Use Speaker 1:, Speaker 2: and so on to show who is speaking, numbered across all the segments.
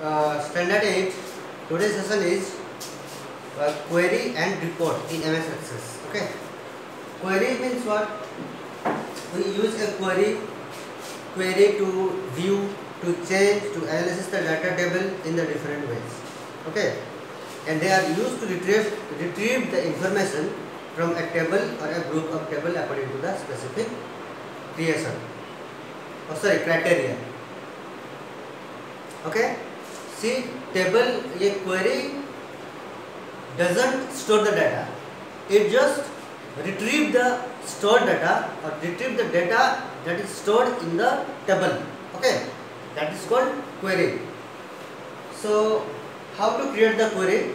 Speaker 1: Standard 8. Today's session is query and report in MS Access. Okay. Query means what? We use a query to view, to change, to analyze the data table in the different ways. Okay. And they are used to retrieve the information from a table or a group of table according to the specific criteria. Okay. See, table, a query doesn't store the data. It just retrieve the stored data or retrieve the data that is stored in the table. Okay, that is called query. So, how to create the query?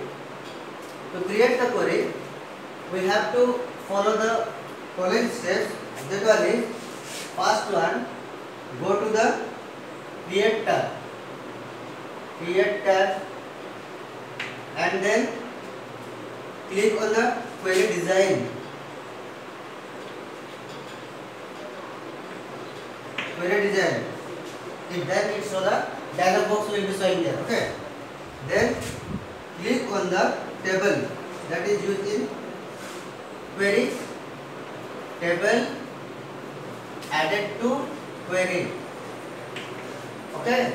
Speaker 1: To create the query, we have to follow the following steps. That one is, first one, go to the create tab, and then click on the query design. Then it shows the dialog box will be showing there. Okay. Then click on the table that is used in query. Table added to query. Okay.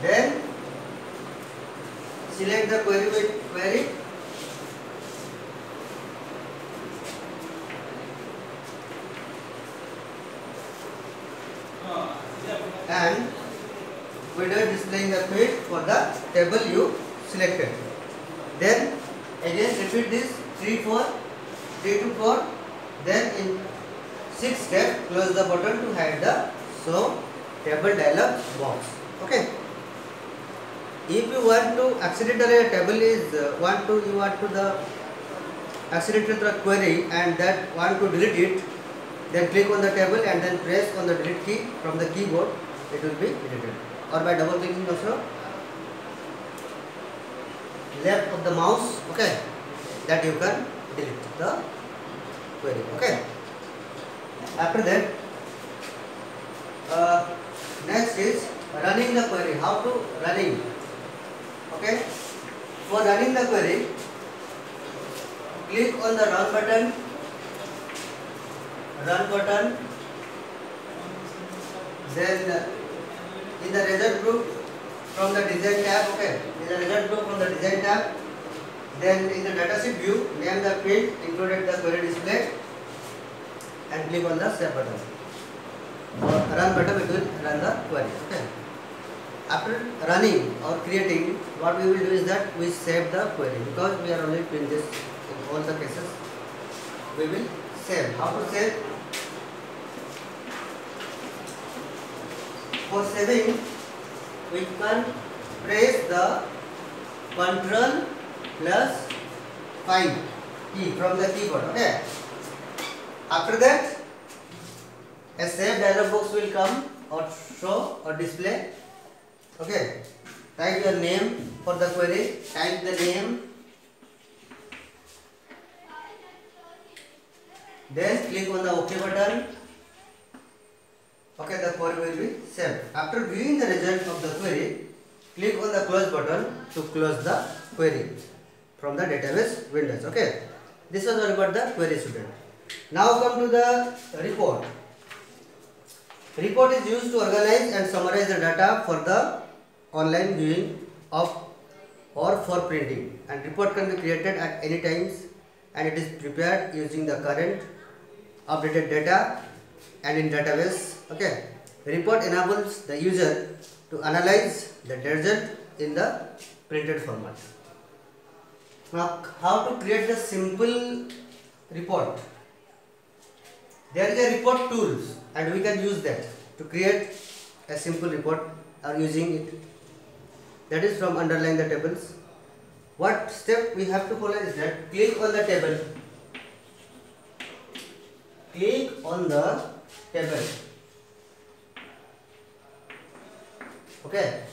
Speaker 1: Then select the query with query. And window displaying the field for the table you selected. Then again repeat this 3 to 4. Then in 6 step close the button to hide the show table dialog box. Okay. If you want to accidentally a table is you want to the accidentally the query and that want to delete it, then click on the table and then press on the delete key from the keyboard. It will be deleted, or by double clicking also left of the mouse. Okay, that you can delete the query. Okay. After that, next is running the query. How to running? Okay. For running the query, click on the run button. Then in the result group from the design tab. Okay. In the result group from the design tab. Then in the datasheet view, name the field included the query display and click on the save button. Or run button, it will run the query. Okay. After running or creating, what we will do is that we save the query, because we are only doing this in all the cases. We will save. How to save? For saving, we can press the Ctrl plus 5 key from the keyboard. Okay. After that, a save dialog box will come or show or display. Okay. Type your name for the query. Type the name. Then click on the OK button. Okay, the query will be saved. After viewing the result of the query, click on the close button to close the query from the database windows. Okay. This was all about the query, student. Now come to the report. Report is used to organize and summarize the data for the online viewing of or for printing, and report can be created at any times, and it is prepared using the current updated data and in database. Okay. Report enables the user to analyze the result in the printed format. Now, how to create the simple report? There is a report tools, and we can use that to create a simple report or using it. That is from underline the tables. What step we have to follow is that click on the table. Click on the table. Okay.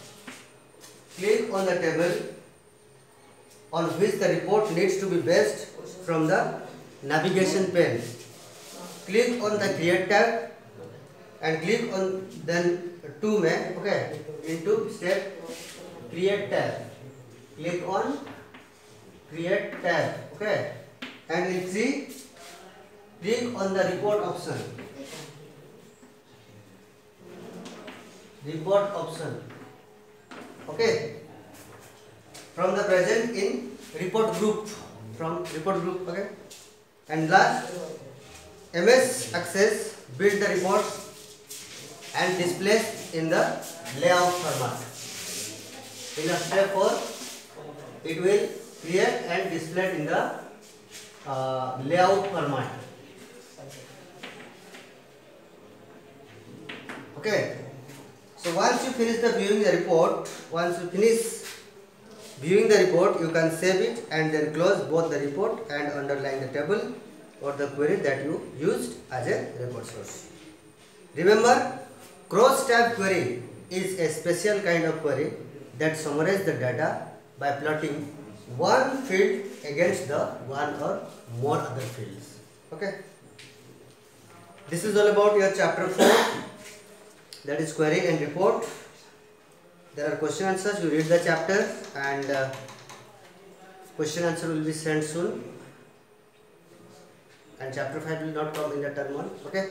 Speaker 1: Click on the table on which the report needs to be based from the navigation pane. Click on the create tab and click on then 2 में, okay, into step create tab. Click on create tab, okay, and in 3 click on the report option. Report option, okay, from the present in report group, from report group, okay, and last MS Access build the report and display in the layout format. In the step 4 it will create and display in the layout format, okay. So once you finish the viewing the report, you can save it and then close both the report and underline the table or the query that you used as a report source. Remember, cross tab query is a special kind of query that summarizes the data by plotting one field against the one or more other fields. Okay. This is all about your chapter 4, that is query and report. There are question answers. You read the chapter and question answer will be sent soon. And chapter 5 will not come in the term 1. Okay.